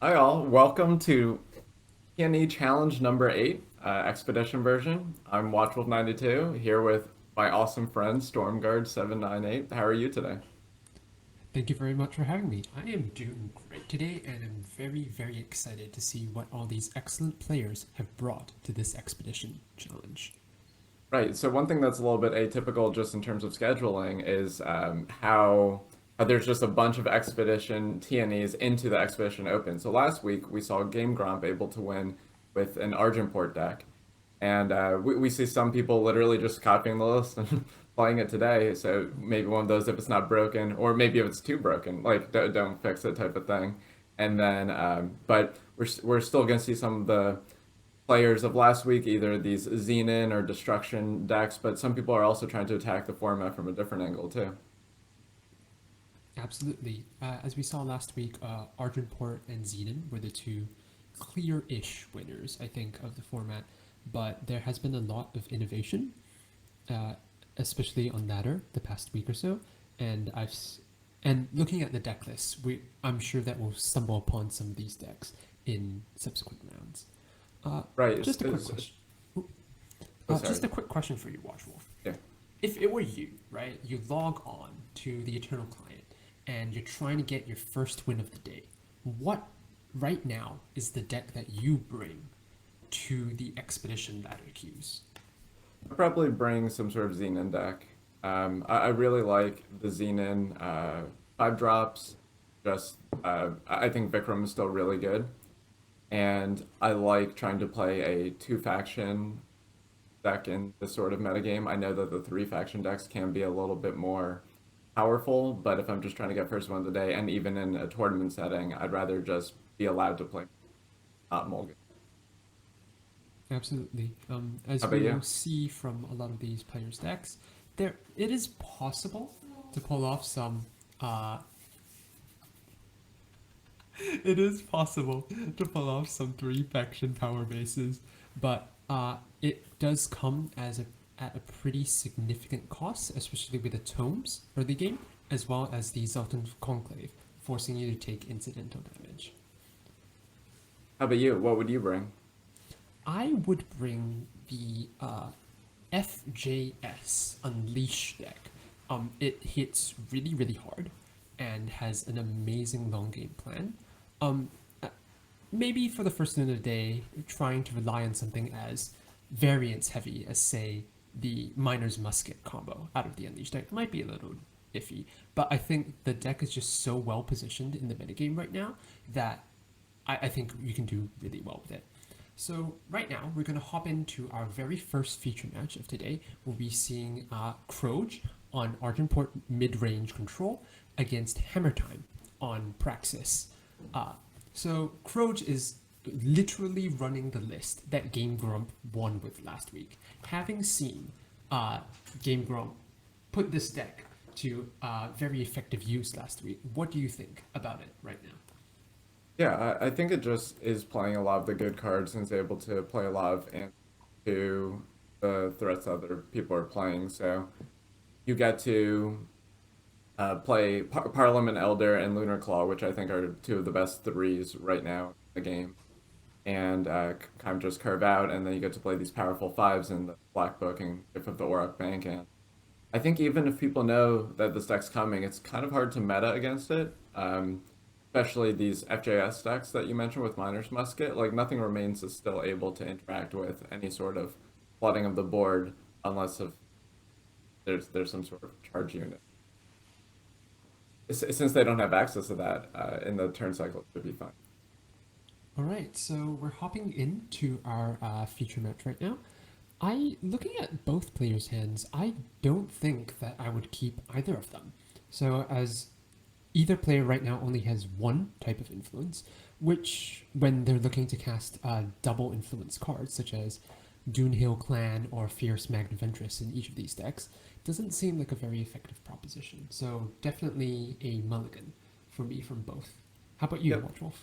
Hi all, welcome to P&E Challenge number 8, Expedition version. I'm WatchWolf92 here with my awesome friend Stormguard798. How are you today? Thank you very much for having me. I am doing great today and I'm very, very excited to see what all these excellent players have brought to this expedition challenge. Right, so one thing that's a little bit atypical just in terms of scheduling is how there's just a bunch of Expedition TNEs into the Expedition Open. So last week we saw Game Grump able to win with an Argenport deck. And we see some people literally just copying the list and playing it today. So maybe one of those if it's not broken, or maybe if it's too broken, like don't fix it type of thing. And then, but we're still gonna see some of the players of last week, either these Xenon or Destruction decks. But some people are also trying to attack the format from a different angle too. Absolutely. As we saw last week, Argenport and Xenon were the two clear-ish winners, I think, of the format. But there has been a lot of innovation, uh, especially on ladder the past week or so. And and looking at the deck lists, I'm sure that we'll stumble upon some of these decks in subsequent rounds. Uh, Right? just a quick question. Oh, Just sorry. a quick question for you, Watchwolf. Yeah. If it were you, right, you log on to the Eternal Client and you're trying to get your first win of the day, what right now is the deck that you bring to the Expedition ladder queues? I'll probably bring some sort of Xenon deck. I really like the Xenon 5 drops. Just I think Vikram is still really good, and I like trying to play a 2 faction deck in this sort of metagame. I know that the 3 faction decks can be a little bit more powerful, but if I'm just trying to get first one of the day, and even in a tournament setting, I'd rather just be allowed to play not Mulligan. Absolutely. How As about we you? will see from a lot of these players' decks, there it is possible to pull off some it is possible to pull off some 3 faction power bases, but it does come at a pretty significant cost, especially with the tomes early game, as well as the Zoltan Conclave, forcing you to take incidental damage. How about you? What would you bring? I would bring the FJS Unleash deck. It hits really, really hard and has an amazing long game plan. Um, uh, Maybe for the first end of the day, trying to rely on something as variance heavy as, say, the Miner's Musket combo out of the Unleash deck might be a little iffy. But I think the deck is just so well positioned in the metagame right now that I think you can do really well with it. So right now, we're going to hop into our very first feature match of today. We'll be seeing Kroge on Argenport mid-range control against Hammertime on Praxis. Uh, so Kroge is literally running the list that Game Grump won with last week. Having seen uh, Game Grump put this deck to very effective use last week, what do you think about it right now? Yeah, I think it just is playing a lot of the good cards and is able to play a lot of into the threats other people are playing. So you get to play Parliament Elder and Lunar Claw, which I think are two of the best threes right now in the game, and kind of just curve out, and then you get to play these powerful fives in the Black Book and Gift of the Auroch Bank. And I think even if people know that this deck's coming, it's kind of hard to meta against it. Especially these FJS decks that you mentioned with Miner's Musket. Like nothing remains is still able to interact with any sort of flooding of the board unless if there's some sort of charge unit. Since they don't have access to that in the turn cycle, it should be fine. All right, so we're hopping into our feature match right now. Looking at both players' hands, I don't think that I would keep either of them. So, as either player right now only has one type of influence, which, when they're looking to cast double influence cards, such as Doonhill Clan or Fierce Magniventress in each of these decks, doesn't seem like a very effective proposition. So, definitely a mulligan for me from both. How about you, Yep. Watchwolf?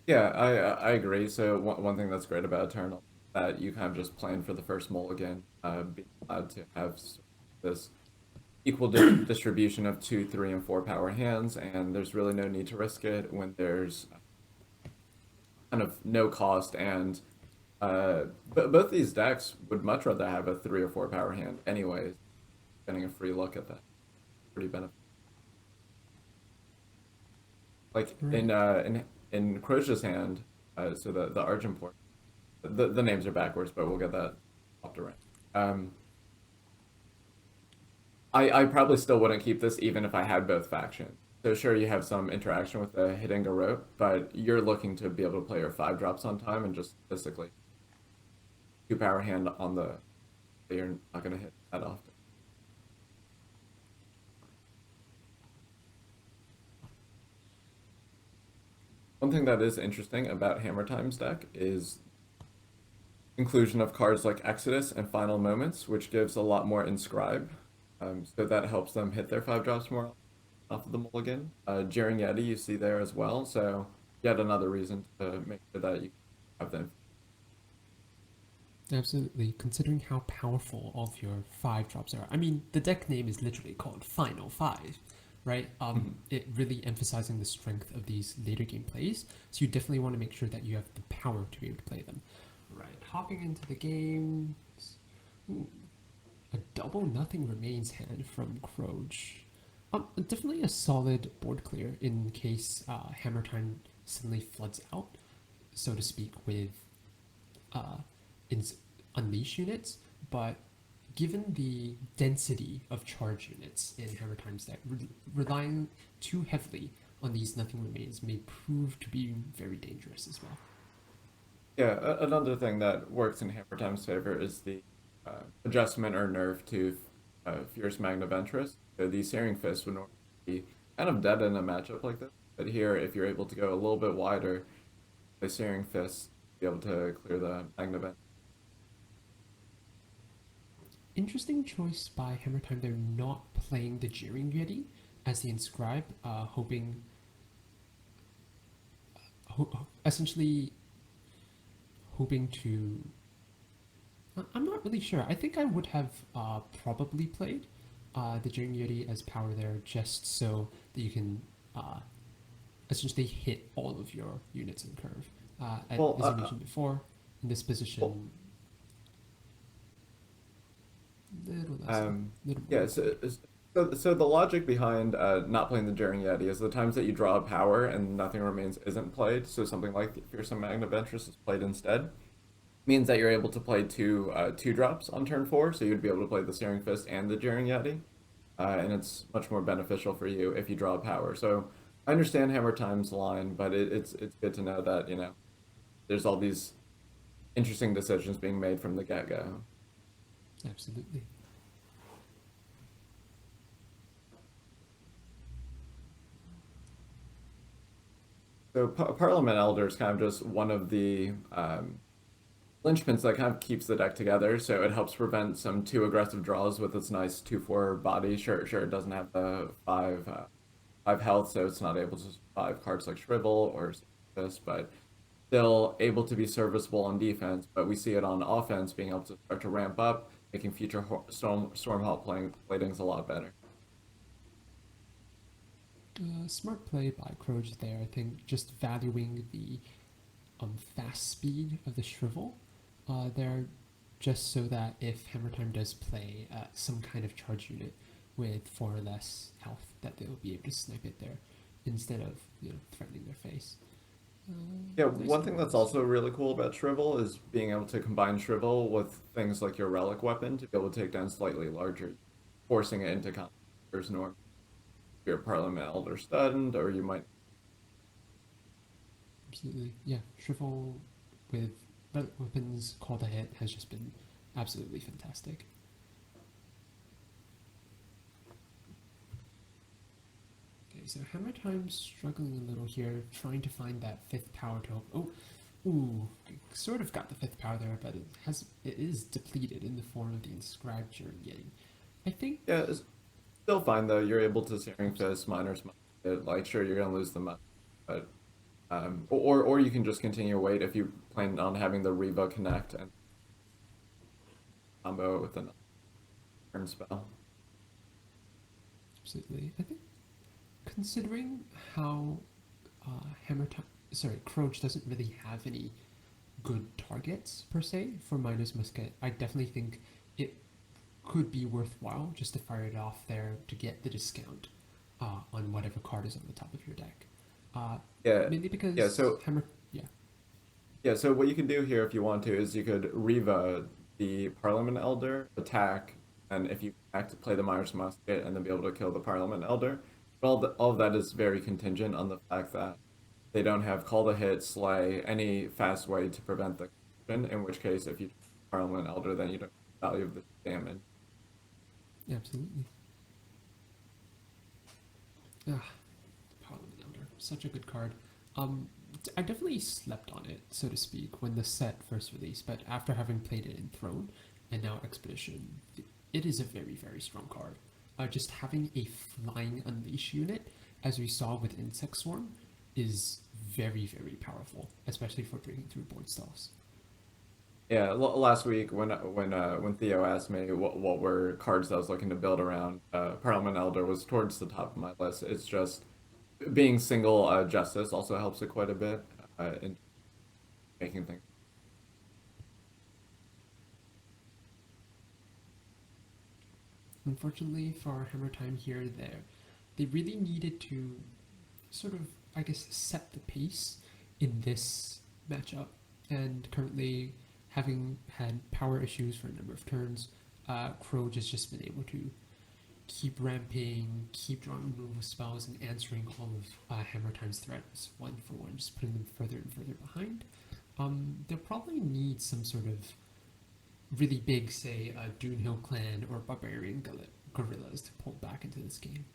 Yeah, I agree. So one thing that's great about Eternal that you kind of just plan for the first mulligan, being allowed to have this equal distribution of 2, 3, and 4 power hands, and there's really no need to risk it when there's kind of no cost and but both these decks would much rather have a 3 or 4 power hand anyways. Getting a free look at that pretty beneficial. Like Right. in Kroge's hand, so the Argent port, the names are backwards, but we'll get that off the rank. Um, I probably still wouldn't keep this even if I had both factions. So sure, you have some interaction with the Hiddenga rope, but you're looking to be able to play your 5 drops on time and just statistically 2 power hand on the that you're not going to hit that often. One thing that is interesting about Hammertime's deck is inclusion of cards like Exodus and Final Moments, which gives a lot more inscribe. So that helps them hit their 5 drops more off of the mulligan. Jeering Yeti you see there as well, so yet another reason to make sure that you have them. Absolutely. Considering how powerful all of your 5 drops are. I mean, the deck name is literally called Final Five, right? Mhm. It really emphasizing the strength of these later game plays. So you definitely want to make sure that you have the power to be able to play them. Right. Hopping into the game. Ooh, a double nothing remains hand from Kroge. Definitely a solid board clear in case Hammer Time suddenly floods out, so to speak, with uh, unleash units. But given the density of charge units in Hammer Time's deck, relying too heavily on these nothing remains may prove to be very dangerous as well. Yeah, another thing that works in Hammer Time's favor is the adjustment or nerf to Fierce Magnaventress. So the Searing Fist would normally be kind of dead in a matchup like this, but here, if you're able to go a little bit wider, the Searing Fist be able to clear the Magnavent. Interesting choice by Hammer Time. They're not playing the Jeering Yeti as the inscribe, hoping, essentially hoping to. I'm not really sure. I think I would have probably played the Jeering Yeti as power there just so that you can uh, essentially hit all of your units in curve. Well, As you mentioned before, in this well, position, little less, um, little more yeah. liquid. So the logic behind not playing the Daring Yeti is the times that you draw a power and nothing remains isn't played. So something like the Fearsome Magnaventress is played instead. Means that you're able to play 2 drops on turn 4, so you'd be able to play the Searing Fist and the Jeering Yeti, and it's much more beneficial for you if you draw a power. So I understand Hammer Time's line, but it's good to know that there's all these interesting decisions being made from the get go. Absolutely. So Parliament Elder is kind of just one of the linchpins that kind of keeps the deck together. So it helps prevent some too aggressive draws with its nice 2/4 body. Sure, it doesn't have the 5 health, so it's not able to survive cards like Shrivel or this, but still able to be serviceable on defense. But we see it on offense being able to start to ramp up, making future Stormhawk playing platings a lot better. Smart play by Kroge there. I think just valuing the fast speed of the Shrivel there, just so that if Hammer Time does play some kind of charge unit with 4 or less health, that they'll be able to snipe it there instead of threatening their face. Yeah, Nice one thing that's cards. also really cool about Shrivel is being able to combine Shrivel with things like your Relic Weapon to be able to take down slightly larger, forcing it into combat. There's norm. Your Parliament Elder stunned, or you might. Absolutely, yeah. Shrivel with relic weapons called a hit has just been absolutely fantastic. Okay, so Hammer Time's struggling a little here, trying to find that fifth power to help. Oh, ooh, sort of got the fifth power there, but it is depleted in the form of the inscribed Jury Yeti. I think. Yeah, it's still fine though. You're able to Searing Fist, Miners, like sure you're gonna lose the money, but or you can just continue wait if you plan on having the Reva connect and combo it with an turn spell. Absolutely. I think considering how Hammer Time sorry, Kroge doesn't really have any good targets per se for Miner's Musket. I definitely think it could be worthwhile just to fire it off there to get the discount on whatever card is on the top of your deck. Uh, Yeah, Mainly yeah. because So Hammer, yeah, yeah, so what you can do here if you want to is you could Riva the Parliament Elder, attack, and if you act, play the Myers Musket, and then be able to kill the Parliament Elder. But all of that is very contingent on the fact that they don't have call to hit, slay, any fast way to prevent the collision, in which case, if you Parliament Elder, then you don't get the value of the damage. absolutely. Ah, Parliament Elder, such a good card. I definitely slept on it, so to speak, when the set first released, but after having played it in Throne and now Expedition, it is a very, very strong card. Just having a flying Unleash unit, as we saw with Insect Swarm, is very, very powerful, especially for breaking through board stalls. Yeah, last week when Theo asked me what were cards I was looking to build around, Parliament Elder was towards the top of my list. It's just being single justice also helps it quite a bit in making things. Unfortunately, for Hammertime here, there, they really needed to sort of, I guess, set the pace in this matchup. And currently, having had power issues for a number of turns, Crow has just been able to keep ramping, keep drawing removal spells, and answering all of Hammertime's threats one for one, just putting them further and further behind. They'll probably need some sort of really big, say, Doonhill Clan or Barbarian Gorillas to pull back into this game.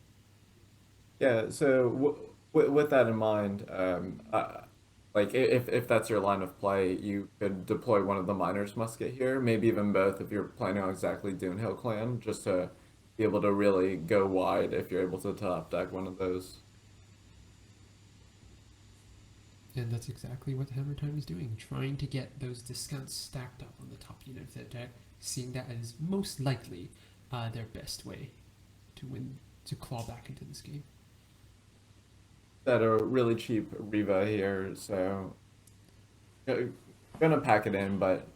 Yeah, so with that in mind, like if that's your line of play, you could deploy one of the miners musket here, maybe even both if you're planning on exactly Doonhill Clan, just to be able to really go wide if you're able to top deck one of those. And that's exactly what Hammertime is doing, trying to get those discounts stacked up on the top unit of their deck, seeing that as most likely their best way to win, to claw back into this game. That are really cheap Riva here, so uh, gonna pack it in, but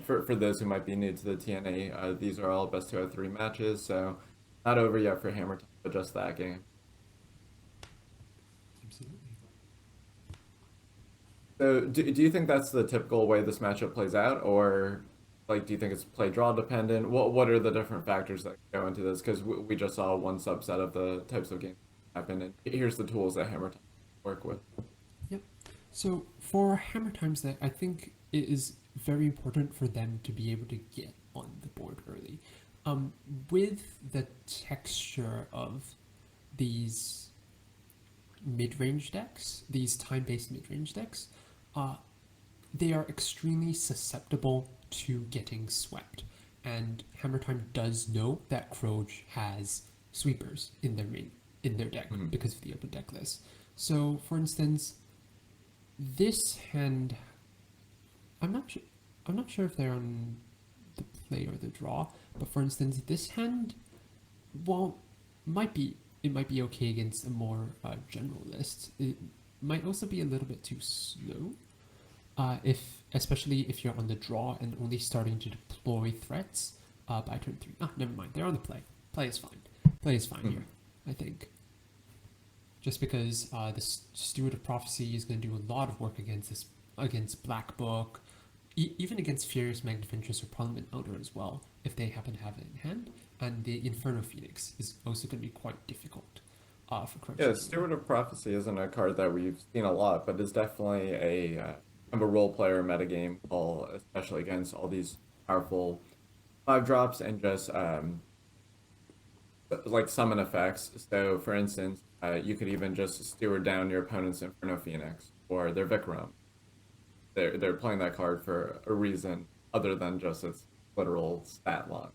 for those who might be new to the TNA, these are all best 2 out of 3 matches, so not over yet for Hammer Time, but just that game. Absolutely. So do you think that's the typical way this matchup plays out, or like do you think it's play draw dependent? What are the different factors that go into this? Because we just saw one subset of the types of games happen, and here's the tools that Hammer Time work with. Yep. So for Hammer Times, that I think it is very important for them to be able to get on the board early. With the texture of these mid-range decks, these time-based mid-range decks, uh, they are extremely susceptible to getting swept. And Hammer Time does know that Kroge has sweepers in their deck Mhm. because of the open deck list. So, for instance, this hand, I'm not sure. I'm not sure if they're on the play or the draw, but for instance, this hand, well, might be it might be okay against a more general list. It might also be a little bit too slow. If especially if you're on the draw and only starting to deploy threats by turn 3. Ah, never mind. They're on the play. Play is fine. Play is fine Mhm. here. I think just because the Steward of Prophecy is going to do a lot of work against Black Book, even against Furious Magnificence or Parliament Elder as well, if they happen to have it in hand. And the Inferno Phoenix is also going to be quite difficult for Crouch Yeah, to deal with. Steward of Prophecy isn't a card that we've seen a lot, but is definitely a kind of a role player metagame call, especially against all these powerful 5 drops and just like summon effects. So, for instance, you could even just steward down your opponent's Inferno Phoenix or their Vikram. They're playing that card for a reason other than just its literal stat line.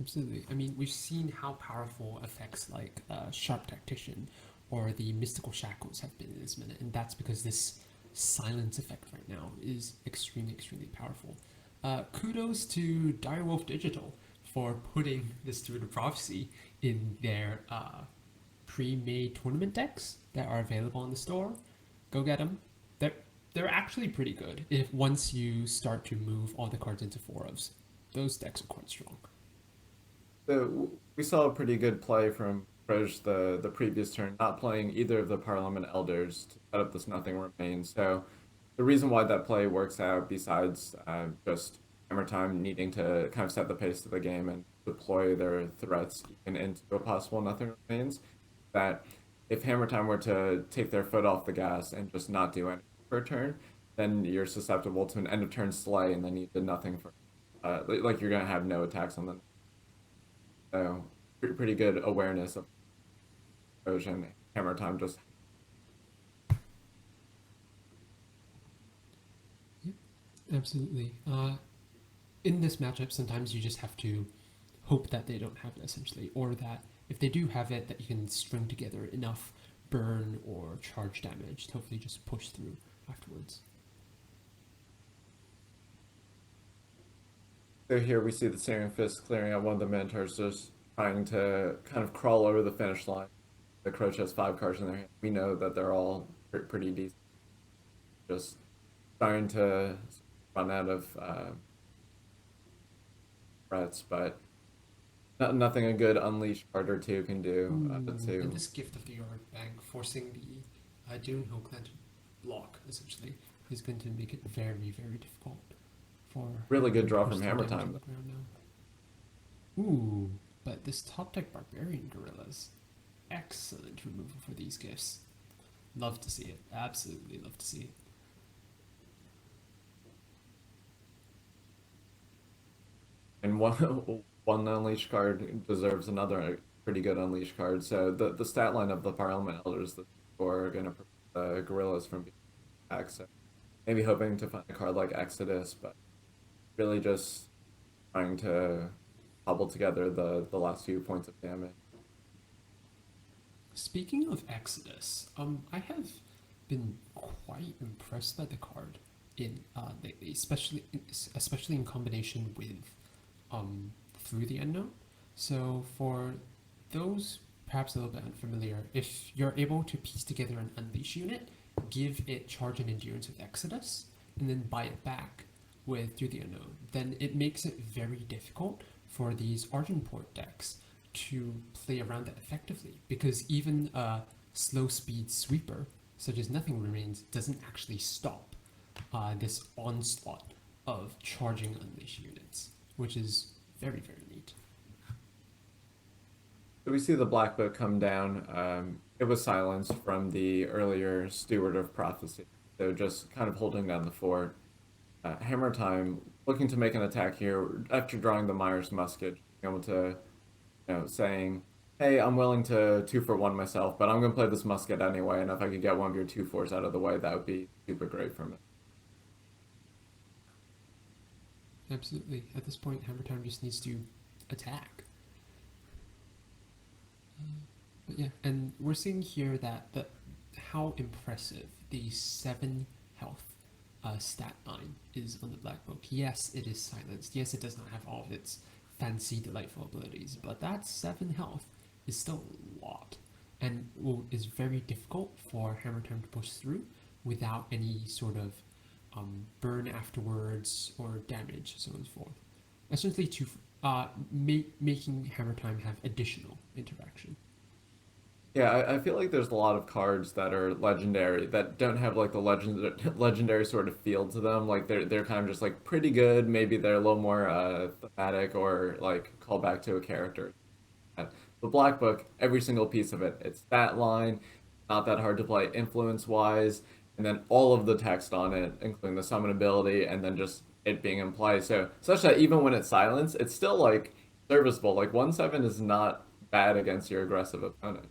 Absolutely. I mean, we've seen how powerful effects like Sharp Tactician or the Mystical Shackles have been in this minute, and that's because this silence effect right now is extremely, extremely powerful. Kudos to Direwolf Digital for putting the Steward of Prophecy in their pre-made tournament decks that are available in the store. Go get them. They're they're actually pretty good if once you start to move all the cards into four ofs. Those decks are quite strong. We saw a pretty good play from Kroge the previous turn, not playing either of the Parliament Elders to set up this Nothing Remains. So the reason why that play works out, besides just Hammertime needing to kind of set the pace of the game and deploy their threats even into a possible Nothing Remains, that if Hammertime were to take their foot off the gas and just not do anything for a turn, then you're susceptible to an end of turn slay, and then you did nothing for like you're gonna have no attacks on the. So pretty good awareness of erosion. Hammer time just Yeah, absolutely. In this matchup, sometimes you just have to hope that they don't have it, essentially, or that if they do have it, that you can string together enough burn or charge damage to hopefully just push through afterwards. so here we see the Searing Fist clearing out one of the Minotaurs, just trying to kind of crawl over the finish line. The Croach has 5 cards in their hand. We know that they're all pretty decent. Just starting to run out of threats, but nothing a good Unleash card or two can do And to this Gift of the Yard Bank forcing the Dune Hookland to block, essentially, is going to make it very, very difficult for really good him to draw push from some Hammer damage on Time. the ground now. Ooh, but this top deck Barbarian Gorillas, excellent removal for these gifts. Love to see it. Absolutely love to see it. And one one Unleash card deserves another pretty good Unleash card. So the stat line of the Parliament Elders, the score are gonna prevent the Gorillas from being attacked. So maybe hoping to find a card like Exodus, but really just trying to cobble together the last few points of damage. Speaking of Exodus, I have been quite impressed by the card in lately, especially in combination with Through the Unknown. So for those perhaps a little bit unfamiliar, if you're able to piece together an Unleash unit, give it Charge and Endurance with Exodus, and then buy it back with Through the Unknown, then it makes it very difficult for these Argenport decks to play around that effectively, because even a slow speed sweeper, such as Nothing Remains, doesn't actually stop this onslaught of charging Unleash units, which is very, very neat. So we see the Black Book come down. It was silenced from the earlier Steward of Prophecy, so just kind of holding down the fort. Hammer Time looking to make an attack here after drawing the Myers Musket, being able to, saying, "Hey, I'm willing to 2 for 1 myself, but I'm gonna play this musket anyway, and if I could get one of your 2/4s out of the way, that would be super great for me." Absolutely. At this point, Hammer Time just needs to attack. But yeah, and we're seeing here that how impressive the 7 health stat line is on the Black Book. Yes, it is silenced. Yes, it does not have all of its fancy, delightful abilities, but that 7 health is still a lot, and is very difficult for Hammer Time to push through without any sort of burn afterwards or damage, so on and so forth. Essentially, to making Hammer Time have additional interaction. Yeah, I feel like there's a lot of cards that are legendary that don't have like the legendary sort of feel to them. Like they're kind of just like pretty good. Maybe they're a little more thematic or like call back to a character. The Black Book, every single piece of it, it's that line, not that hard to play influence wise, and then all of the text on it, including the summon ability, and then just it being in play. So such that even when it's silenced, it's still like serviceable. Like 1/7 is not bad against your aggressive opponent.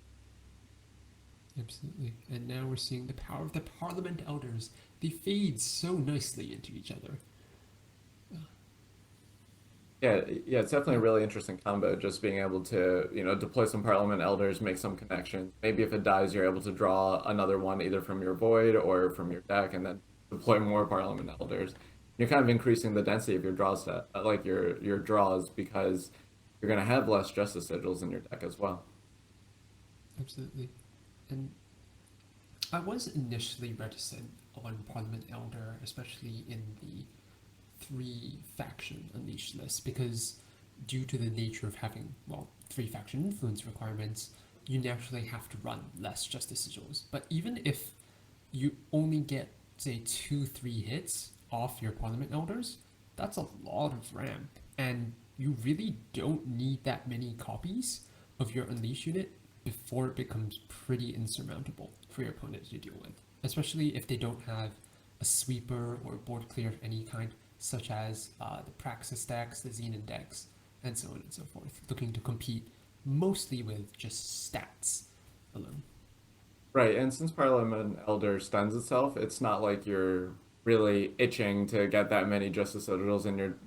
Absolutely. And now we're seeing the power of the Parliament Elders. They fade so nicely into each other. Yeah, it's definitely a really interesting combo. Just being able to, deploy some Parliament Elders, make some connections. Maybe if it dies, you're able to draw another one either from your void or from your deck, and then deploy more Parliament Elders. You're kind of increasing the density of your draw set, like your draws, because you're gonna have less Justice Sigils in your deck as well. Absolutely. And I was initially reticent on Parliament Elder, especially in the three faction Unleashed list, because due to the nature of having, well, three faction influence requirements, you naturally have to run less Justice Sigils. But even if you only get, say, 2, 3 hits off your Parliament Elders, that's a lot of ramp. And you really don't need that many copies of your Unleash unit before it becomes pretty insurmountable for your opponent to deal with. Especially if they don't have a sweeper or a board clear of any kind, such as the Praxis decks, the Xenon decks, and so on and so forth, looking to compete mostly with just stats alone. Right, and since Parliament Elder stuns itself, it's not like you're really itching to get that many Justice Citadels in your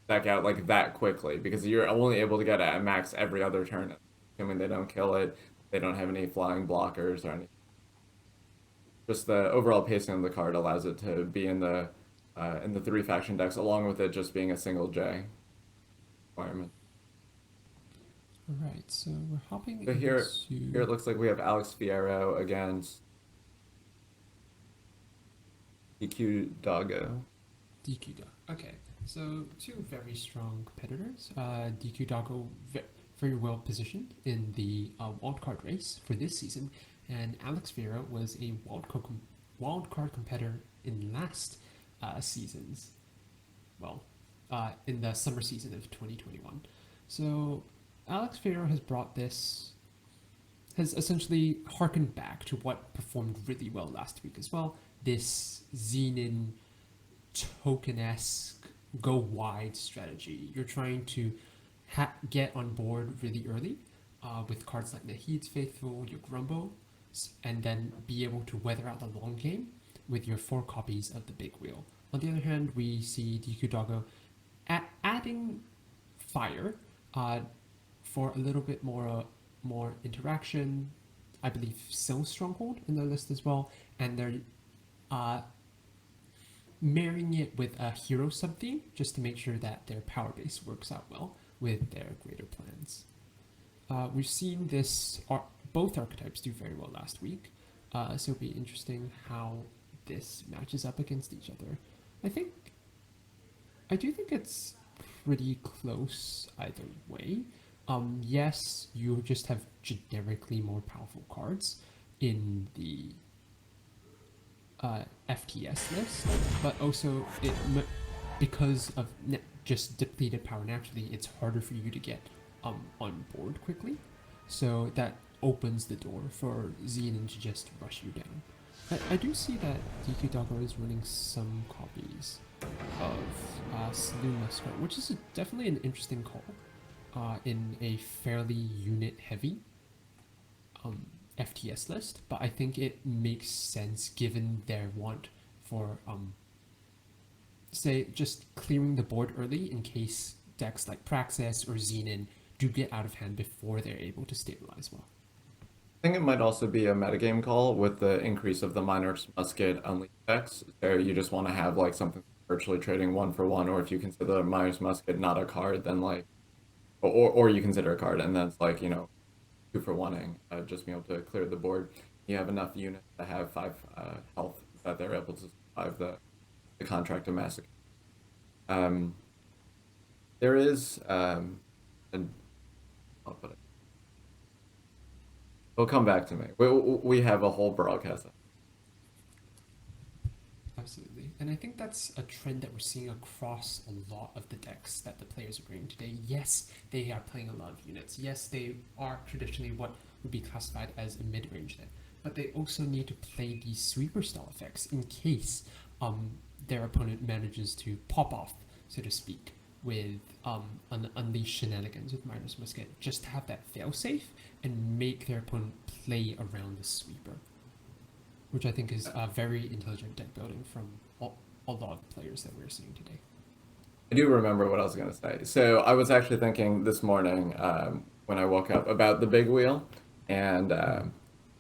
deck out like that quickly because you're only able to get it at max every other turn, assuming they don't kill it, they don't have any flying blockers or anything. Just the overall pacing of the card allows it to be in the three faction decks, along with it just being a single J requirement. Alright, so we're hopping So here into it looks like we have Alex Fierro against EQ Doggo. DQ Dog. Okay, so two very strong competitors. DQ Doggo very well positioned in the wildcard race for this season, and Alex Vera was a wildcard competitor in last season's, well, in the summer season of 2021. So Alex Vera has brought this, has essentially harkened back to what performed really well last week as well. This Xenon token-esque go wide strategy. You're trying to get on board really early with cards like Nahid's Faithful, your Grumbo, and then be able to weather out the long game with your 4 copies of the big wheel. On the other hand, we see DQ Doggo adding fire for a little bit more interaction. I believe Sill Stronghold in their list as well, and they're uh, marrying it with a hero sub theme just to make sure that their power base works out well with their greater plans. We've seen both archetypes do very well last week, so it'll be interesting how this matches up against each other. I think I do think it's pretty close either way. Yes, you just have generically more powerful cards in the FTS list, but also because of just depleted power naturally, it's harder for you to get on board quickly. So that opens the door for Xenon to just rush you down. I do see that DQ Doggo is running some copies of Saloon Muskrat, which is definitely an interesting call in a fairly unit-heavy FTS list, but I think it makes sense given their want for, say, just clearing the board early in case decks like Praxis or Xenon do get out of hand before they're able to stabilize well. I think it might also be a metagame call with the increase of the Miner's Musket Unleashed decks. So you just want to have like something virtually trading 1 for 1, or if you consider the Miner's Musket not a card, then like, or you consider a card, and then it's like, 2 for 1ing, just being able to clear the board. You have enough units to have 5 health that they're able to survive the contract of massacre. Um, there is, and I'll put it. It'll come back to me. We have a whole broadcast. Absolutely. And I think that's a trend that we're seeing across a lot of the decks that the players are bringing today. Yes, they are playing a lot of units. Yes, they are traditionally what would be classified as a mid-range deck. But they also need to play these sweeper style effects in case their opponent manages to pop off, so to speak, with unleash shenanigans with Miner's Musket. Just to have that failsafe and make their opponent play around the sweeper, which I think is a very intelligent deck building from a lot of players that we're seeing today. I do remember what I was going to say. So I was actually thinking this morning when I woke up about the big wheel and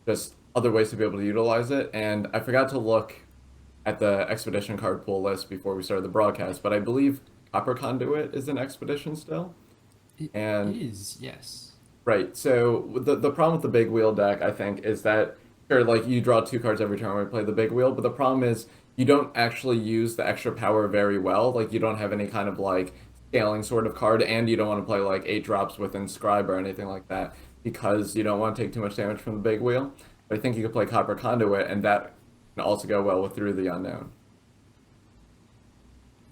just other ways to be able to utilize it. And I forgot to look at the expedition card pool list before we started the broadcast, but I believe Copper Conduit is an expedition still. It And is, yes. Right. So the problem with the big wheel deck, I think, is that sure, like you draw two cards every turn when we play the big wheel, but the problem is you don't actually use the extra power very well. Like you don't have any kind of like scaling sort of card, and you don't want to play like 8 drops with Inscribe or anything like that because you don't want to take too much damage from the big wheel. But I think you could play Copper Conduit, and that can also go well with Through the Unknown.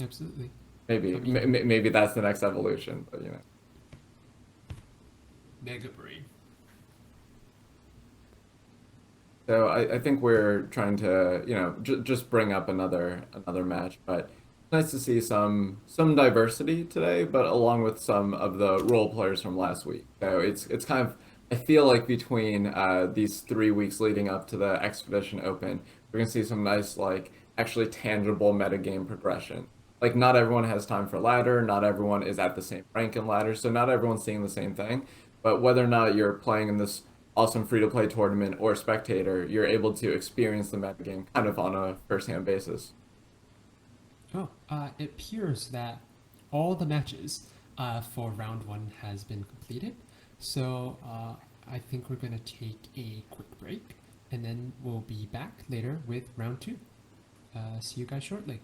Absolutely. Maybe I mean, maybe that's the next evolution, but Mega Brain. So I think we're trying to, just bring up another match, but it's nice to see some diversity today, but along with some of the role players from last week. So it's kind of I feel like between these 3 weeks leading up to the Expedition Open, we're gonna see some nice like actually tangible metagame progression. Like not everyone has time for ladder, not everyone is at the same rank in ladder, so not everyone's seeing the same thing. But whether or not you're playing in this awesome free to play tournament or spectator, you're able to experience the meta game kind of on a first hand basis. Oh, it appears that all the matches for round one has been completed. So I think we're gonna take a quick break, and then we'll be back later with round two. See you guys shortly.